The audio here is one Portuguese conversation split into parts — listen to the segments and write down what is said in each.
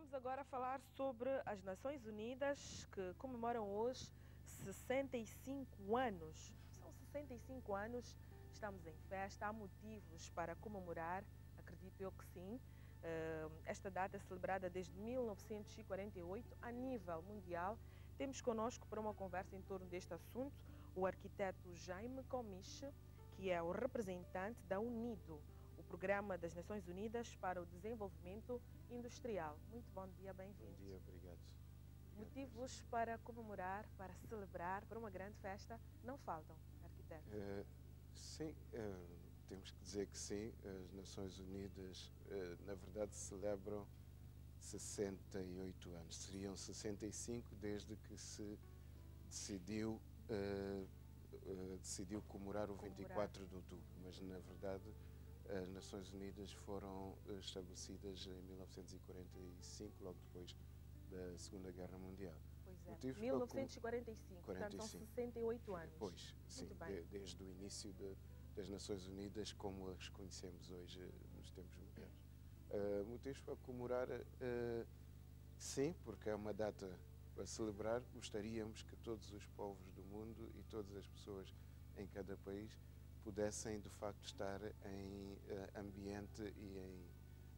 Vamos agora falar sobre as Nações Unidas, que comemoram hoje 65 anos. São 65 anos, estamos em festa, há motivos para comemorar, acredito eu que sim. Esta data é celebrada desde 1948 a nível mundial. Temos connosco para uma conversa em torno deste assunto o arquiteto Jaime Comiche, que é o representante da UNIDO, o Programa das Nações Unidas para o Desenvolvimento Industrial. Muito bom dia, bem-vindo. Bom dia, obrigado. Motivos para comemorar, para celebrar, para uma grande festa, não faltam, arquiteto? Sim, temos que dizer que sim. As Nações Unidas, na verdade, celebram 68 anos. Seriam 65 desde que se decidiu comemorar o 24 de outubro, mas na verdade as Nações Unidas foram estabelecidas em 1945, logo depois da Segunda Guerra Mundial. Pois é, 1945, portanto são 68 anos. Pois, sim, desde o início das Nações Unidas como as conhecemos hoje nos tempos modernos. Motivos para comemorar, sim, porque é uma data para celebrar. Gostaríamos que todos os povos do mundo e todas as pessoas em cada país pudessem de facto estar em ambiente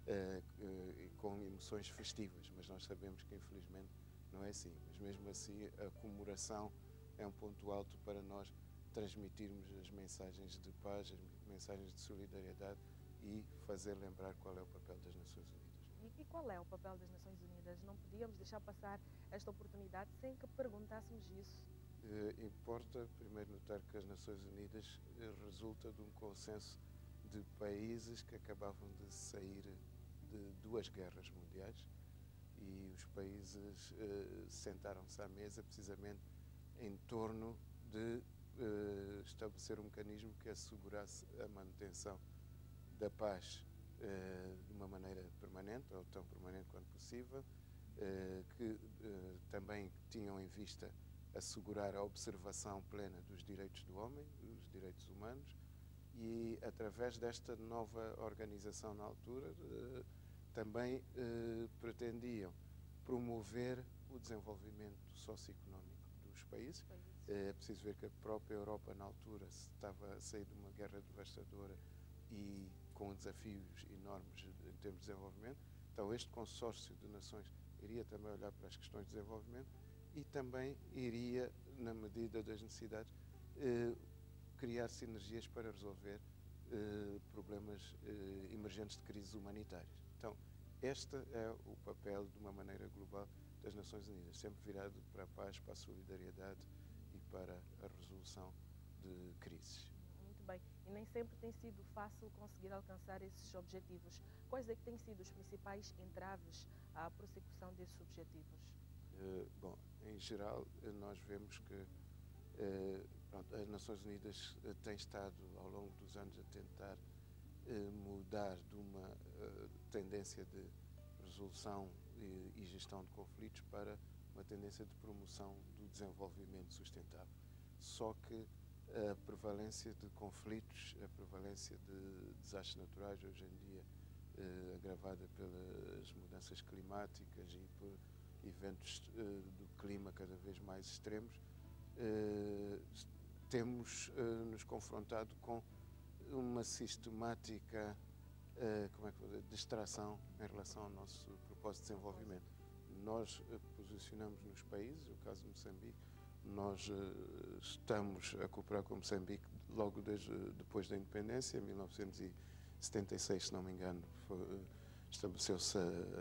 e com emoções festivas, mas nós sabemos que infelizmente não é assim. Mas mesmo assim a comemoração é um ponto alto para nós transmitirmos as mensagens de paz, as mensagens de solidariedade e fazer lembrar qual é o papel das Nações Unidas. E qual é o papel das Nações Unidas? Não podíamos deixar passar esta oportunidade sem que perguntássemos isso. Importa primeiro notar que as Nações Unidas resulta de um consenso de países que acabavam de sair de duas guerras mundiais e os países sentaram-se à mesa precisamente em torno de estabelecer um mecanismo que assegurasse a manutenção da paz de uma maneira permanente, ou tão permanente quanto possível, que também tinham em vista assegurar a observação plena dos direitos do homem, dos direitos humanos, e através desta nova organização na altura também pretendiam promover o desenvolvimento socioeconómico dos países. É preciso ver que a própria Europa na altura estava a sair de uma guerra devastadora e com desafios enormes em termos de desenvolvimento. Então este consórcio de nações iria também olhar para as questões de desenvolvimento e também iria, na medida das necessidades, criar sinergias para resolver problemas emergentes de crises humanitárias. Então, este é o papel, de uma maneira global, das Nações Unidas, sempre virado para a paz, para a solidariedade e para a resolução de crises. Muito bem. E nem sempre tem sido fácil conseguir alcançar esses objetivos. Quais é que têm sido os principais entraves à prossecução desses objetivos? Bom, em geral, nós vemos que as Nações Unidas têm estado, ao longo dos anos, a tentar mudar de uma tendência de resolução e gestão de conflitos para uma tendência de promoção do desenvolvimento sustentável. Só que a prevalência de conflitos, a prevalência de desastres naturais, hoje em dia agravada pelas mudanças climáticas e por eventos do clima cada vez mais extremos, temos nos confrontado com uma sistemática distração em relação ao nosso propósito de desenvolvimento. Nós posicionamos nos países, o caso de Moçambique, nós estamos a cooperar com Moçambique logo depois da independência, em 1976, se não me engano, estabeleceu-se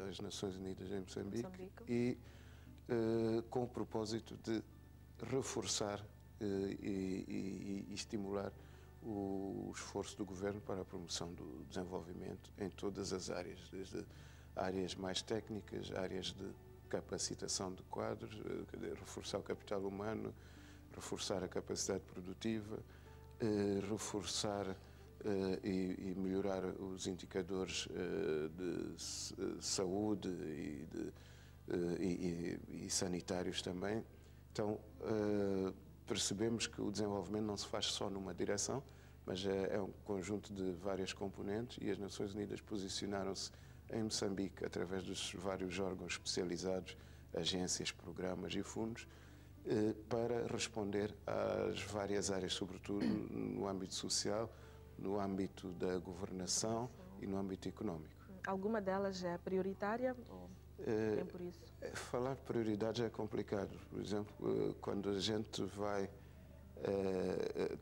as Nações Unidas em Moçambique. E com o propósito de reforçar e estimular o esforço do governo para a promoção do desenvolvimento em todas as áreas, desde áreas mais técnicas, áreas de capacitação de quadros, reforçar o capital humano, reforçar a capacidade produtiva, reforçar e melhorar os indicadores de saúde e sanitários também. Então, percebemos que o desenvolvimento não se faz só numa direção, mas é um conjunto de várias componentes e as Nações Unidas posicionaram-se em Moçambique, através dos vários órgãos especializados, agências, programas e fundos, para responder às várias áreas, sobretudo no âmbito social, no âmbito da governação e no âmbito econômico. Alguma delas é prioritária ou nem por isso? Falar de prioridades é complicado. Por exemplo, quando a gente vai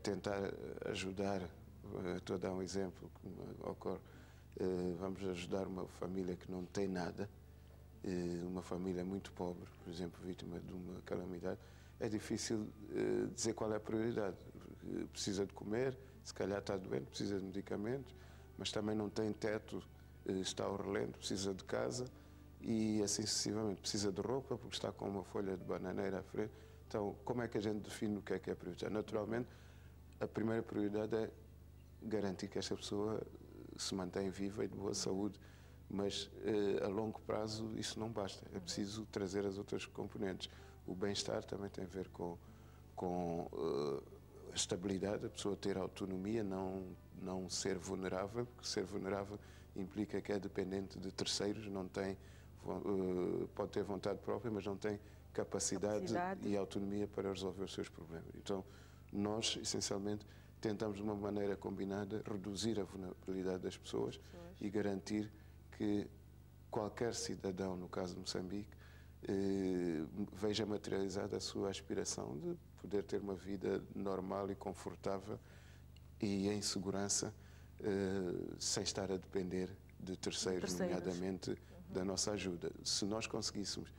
tentar ajudar, estou a dar um exemplo que me ocorre, vamos ajudar uma família que não tem nada, uma família muito pobre, por exemplo, vítima de uma calamidade, é difícil dizer qual é a prioridade. Precisa de comer, se calhar está doente, precisa de medicamentos, mas também não tem teto, está ao relento, precisa de casa e assim sucessivamente. Precisa de roupa porque está com uma folha de bananeira à frente. Então, como é que a gente define o que é prioridade? Naturalmente, a primeira prioridade é garantir que esta pessoa se mantém viva e de boa saúde, mas a longo prazo isso não basta, é preciso trazer as outras componentes. O bem-estar também tem a ver com a estabilidade, a pessoa ter autonomia, não ser vulnerável, porque ser vulnerável implica que é dependente de terceiros, não tem, pode ter vontade própria, mas não tem capacidade e autonomia para resolver os seus problemas. Então, nós, essencialmente, tentamos de uma maneira combinada reduzir a vulnerabilidade das pessoas e garantir que qualquer cidadão, no caso de Moçambique, veja materializada a sua aspiração de poder ter uma vida normal e confortável e em segurança, sem estar a depender de terceiros. Nomeadamente da nossa ajuda. Se nós conseguíssemos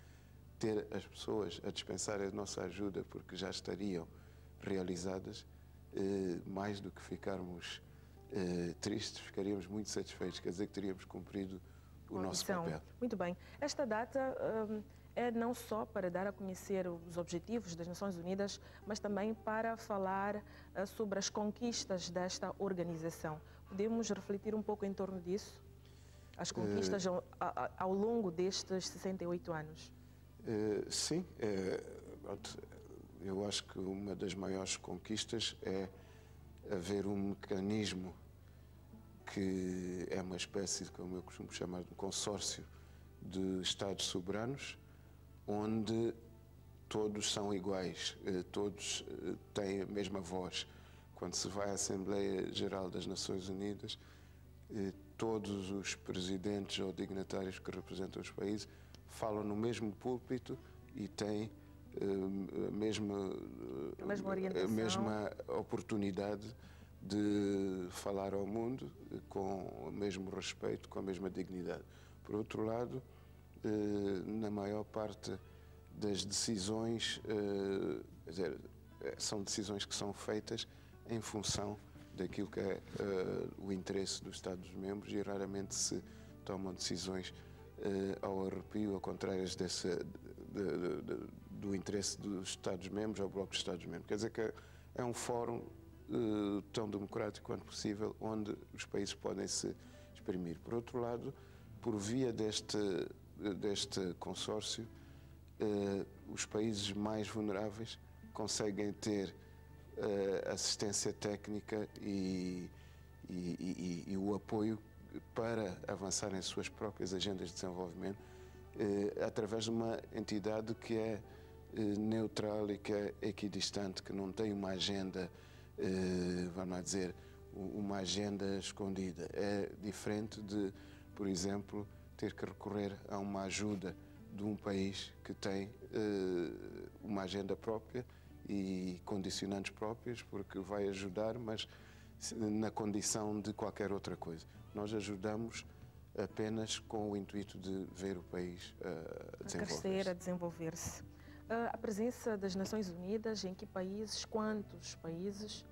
ter as pessoas a dispensar a nossa ajuda porque já estariam realizadas, mais do que ficarmos tristes, ficaríamos muito satisfeitos. Quer dizer que teríamos cumprido o nosso papel. Muito bem. Esta data é não só para dar a conhecer os objetivos das Nações Unidas, mas também para falar sobre as conquistas desta organização. Podemos refletir um pouco em torno disso? As conquistas ao longo destes 68 anos? Sim. Eu acho que uma das maiores conquistas é haver um mecanismo que é uma espécie, como eu costumo chamar, de um consórcio de Estados soberanos, onde todos são iguais, todos têm a mesma voz. Quando se vai à Assembleia Geral das Nações Unidas, todos os presidentes ou dignatários que representam os países falam no mesmo púlpito e têm a mesma oportunidade de falar ao mundo com o mesmo respeito, com a mesma dignidade. Por outro lado, na maior parte das decisões, quer dizer, são decisões que são feitas em função daquilo que é o interesse dos Estados-membros e raramente se tomam decisões ao arrepio, ao contrário do interesse dos Estados-membros, ao bloco de Estados-membros. Quer dizer que é um fórum tão democrático quanto possível, onde os países podem se exprimir. Por outro lado, por via deste consórcio, os países mais vulneráveis conseguem ter assistência técnica e o apoio para avançar em suas próprias agendas de desenvolvimento através de uma entidade que é neutral e que é equidistante, que não tem uma agenda, vamos lá dizer, uma agenda escondida. É diferente de, por exemplo, ter que recorrer a uma ajuda de um país que tem uma agenda própria e condicionantes próprios, porque vai ajudar, mas na condição de qualquer outra coisa. Nós ajudamos apenas com o intuito de ver o país a desenvolver-se. Crescer, a desenvolver-se. A presença das Nações Unidas, em que países, quantos países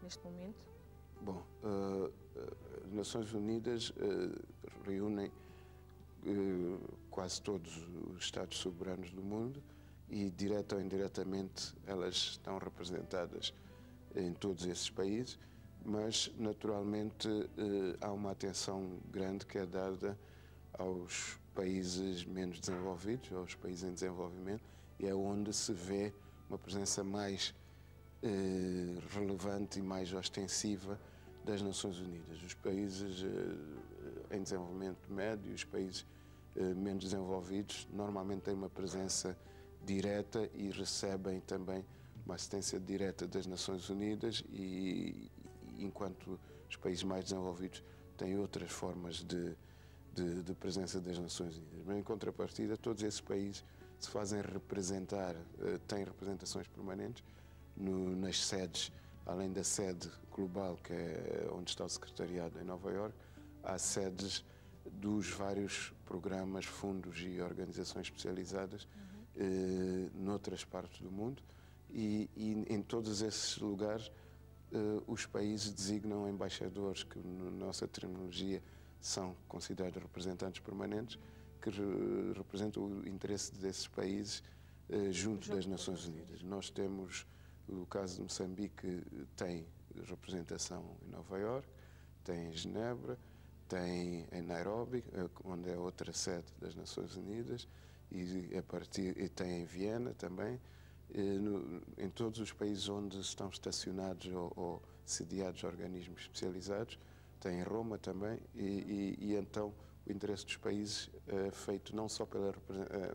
neste momento? Bom, as Nações Unidas reúnem quase todos os Estados soberanos do mundo e, direta ou indiretamente, elas estão representadas em todos esses países, mas, naturalmente, há uma atenção grande que é dada aos países menos desenvolvidos, aos países em desenvolvimento, e é onde se vê uma presença mais relevante e mais ostensiva das Nações Unidas. Os países em desenvolvimento médio, os países menos desenvolvidos, normalmente têm uma presença direta e recebem também uma assistência direta das Nações Unidas, e enquanto os países mais desenvolvidos têm outras formas de presença das Nações Unidas. Mas, em contrapartida, todos esses países se fazem representar, têm representações permanentes nas sedes, além da sede global, que é onde está o secretariado em Nova Iorque, há sedes dos vários programas, fundos e organizações especializadas noutras partes do mundo, e em todos esses lugares os países designam embaixadores, que na nossa terminologia são considerados representantes permanentes, que representam o interesse desses países junto das Nações Unidas. Nós temos o caso de Moçambique, tem representação em Nova Iorque, tem em Genebra, tem em Nairobi, onde é outra sede das Nações Unidas, e tem em Viena também. Em todos os países onde estão estacionados ou sediados organismos especializados, tem em Roma também, e então o interesse dos países é feito não só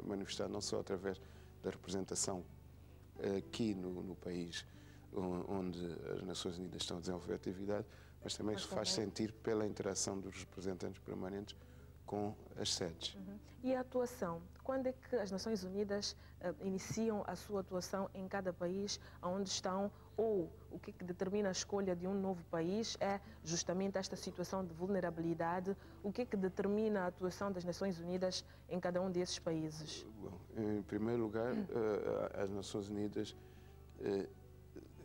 manifestado não só através da representação aqui no país onde as Nações Unidas estão a desenvolver atividade, mas também se faz sentir pela interação dos representantes permanentes com as sedes. E a atuação? Quando é que as Nações Unidas iniciam a sua atuação em cada país onde estão, ou o que determina a escolha de um novo país é justamente esta situação de vulnerabilidade? O que determina a atuação das Nações Unidas em cada um desses países? Bom, em primeiro lugar, as Nações Unidas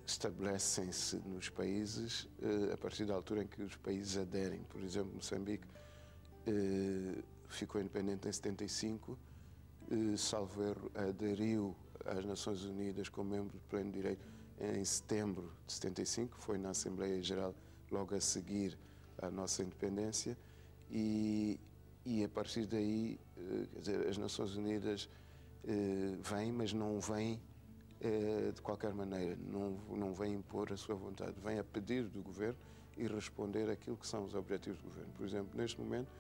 estabelecem-se nos países a partir da altura em que os países aderem. Por exemplo, Moçambique ficou independente em 75, salvo erro, aderiu às Nações Unidas como membro de pleno direito em setembro de 75, foi na Assembleia Geral logo a seguir à nossa independência, e a partir daí, quer dizer, as Nações Unidas vêm, mas não vêm de qualquer maneira, não vêm impor a sua vontade, vêm a pedido do governo e responder àquilo que são os objetivos do governo. Por exemplo, neste momento,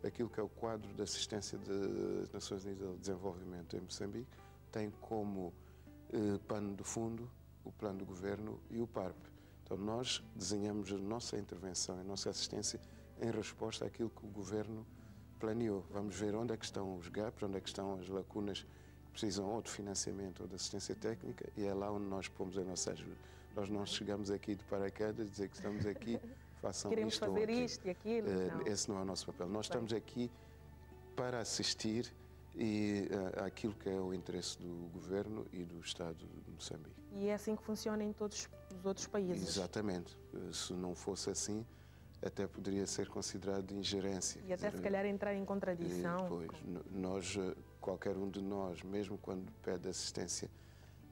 aquilo que é o quadro de assistência das Nações Unidas ao Desenvolvimento em Moçambique tem como pano de fundo o plano do governo e o PARP. Então, nós desenhamos a nossa intervenção, a nossa assistência em resposta àquilo que o governo planeou. Vamos ver onde é que estão os gaps, onde é que estão as lacunas que precisam ou de financiamento ou de assistência técnica, e é lá onde nós pomos a nossa ajuda. Nós não chegamos aqui de paraquedas, dizer que estamos aqui, façam queremos isto fazer ou aquilo. isto e aquilo. Esse não é o nosso papel. Nós estamos aqui para assistir àquilo que é o interesse do governo e do Estado de Moçambique. E é assim que funciona em todos os outros países? Exatamente. Se não fosse assim, até poderia ser considerado de ingerência. E até se calhar entrar em contradição. Pois, qualquer um de nós, mesmo quando pede assistência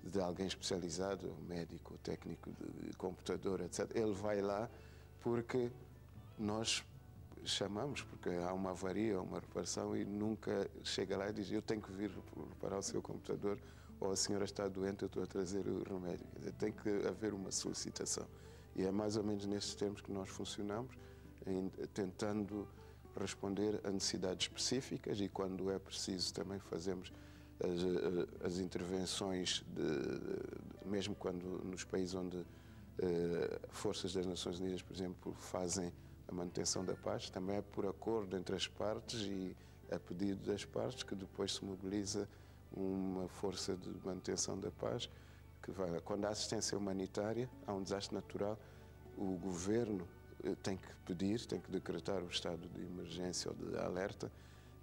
de alguém especializado, médico, técnico de computador, etc., ele vai lá porque nós chamamos, porque há uma avaria, uma reparação, e nunca chega lá e diz: eu tenho que vir reparar o seu computador, ou a senhora está doente, eu estou a trazer o remédio. Quer dizer, tem que haver uma solicitação. E é mais ou menos nestes termos que nós funcionamos, tentando responder a necessidades específicas, e quando é preciso também fazemos as intervenções, mesmo quando nos países onde forças das Nações Unidas, por exemplo, fazem a manutenção da paz, também é por acordo entre as partes e a pedido das partes que depois se mobiliza uma força de manutenção da paz que vai. Quando há assistência humanitária, há um desastre natural, o governo tem que pedir, tem que decretar o estado de emergência ou de alerta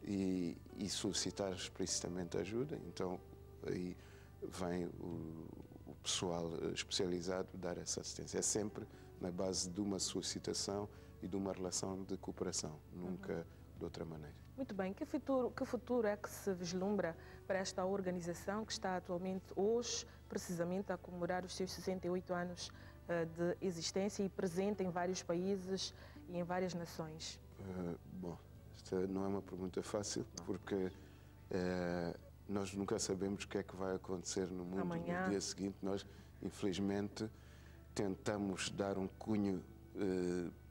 e solicitar explicitamente ajuda. Então aí vem o pessoal especializado dar essa assistência. É sempre na base de uma solicitação e de uma relação de cooperação, nunca de outra maneira. Muito bem. Que futuro é que se vislumbra para esta organização que está atualmente hoje, precisamente, a comemorar os seus 68 anos de existência e presente em vários países e em várias nações? Bom, esta não é uma pergunta fácil, porque nós nunca sabemos o que é que vai acontecer no mundo amanhã. No dia seguinte. Nós, infelizmente, tentamos dar um cunho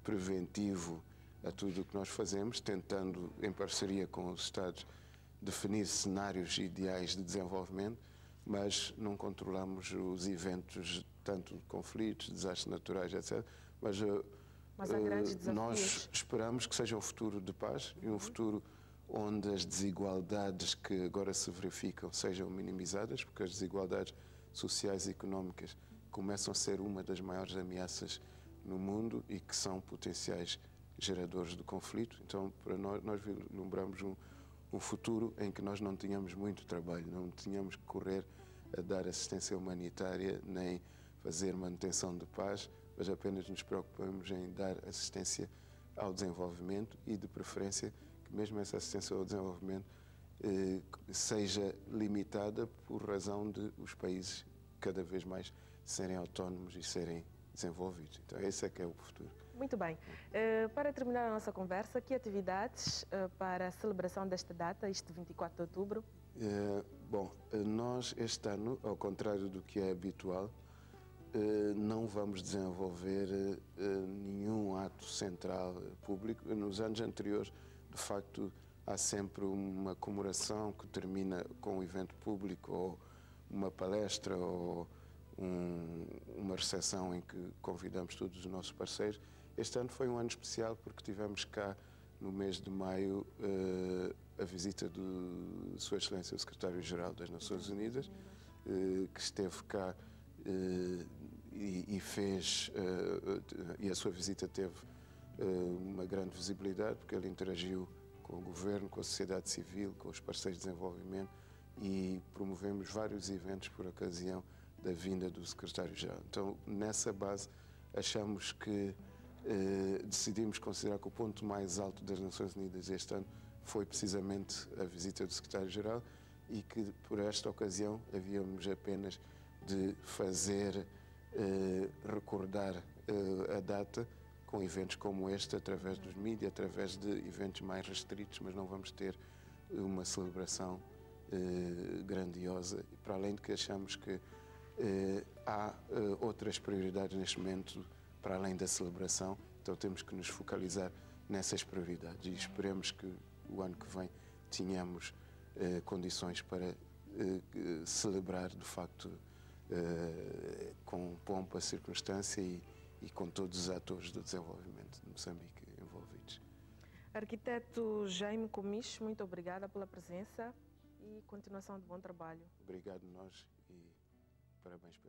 preventivo a tudo o que nós fazemos, tentando, em parceria com os Estados, definir cenários ideais de desenvolvimento, mas não controlamos os eventos, tanto de conflitos, desastres naturais, etc. Mas há grandes desafios. Nós esperamos que seja um futuro de paz e um futuro onde as desigualdades que agora se verificam sejam minimizadas, porque as desigualdades sociais e económicas começam a ser uma das maiores ameaças no mundo e que são potenciais geradores de conflito. Então, para nós vislumbramos um futuro em que nós não tínhamos muito trabalho, não tínhamos que correr a dar assistência humanitária nem fazer manutenção de paz, mas apenas nos preocupamos em dar assistência ao desenvolvimento e, de preferência, que mesmo essa assistência ao desenvolvimento seja limitada por razão de os países cada vez mais serem autónomos e serem desenvolvidos. Então, esse é que é o futuro. Muito bem. Para terminar a nossa conversa, que atividades para a celebração desta data, este 24 de outubro? Bom, nós este ano, ao contrário do que é habitual, não vamos desenvolver nenhum ato central público. Nos anos anteriores, de facto, há sempre uma comemoração que termina com um evento público ou uma palestra ou uma recepção em que convidamos todos os nossos parceiros. Este ano foi um ano especial porque tivemos cá, no mês de maio, a visita de Sua Excelência o Secretário-Geral das Nações Unidas, que esteve cá e fez, e a sua visita teve uma grande visibilidade porque ele interagiu com o governo, com a sociedade civil, com os parceiros de desenvolvimento e promovemos vários eventos por ocasião da vinda do Secretário-Geral. Então, nessa base, achamos que decidimos considerar que o ponto mais alto das Nações Unidas este ano foi precisamente a visita do Secretário-Geral e que, por esta ocasião, havíamos apenas de fazer recordar a data com eventos como este, através dos mídias, através de eventos mais restritos, mas não vamos ter uma celebração grandiosa, para além de que achamos que há outras prioridades neste momento, para além da celebração, então temos que nos focalizar nessas prioridades e esperemos que o ano que vem tenhamos condições para celebrar, de facto, com pompa, circunstância e com todos os atores do desenvolvimento de Moçambique envolvidos. Arquiteto Jaime Comish, muito obrigada pela presença e continuação de bom trabalho. Obrigado nós e parabéns pelo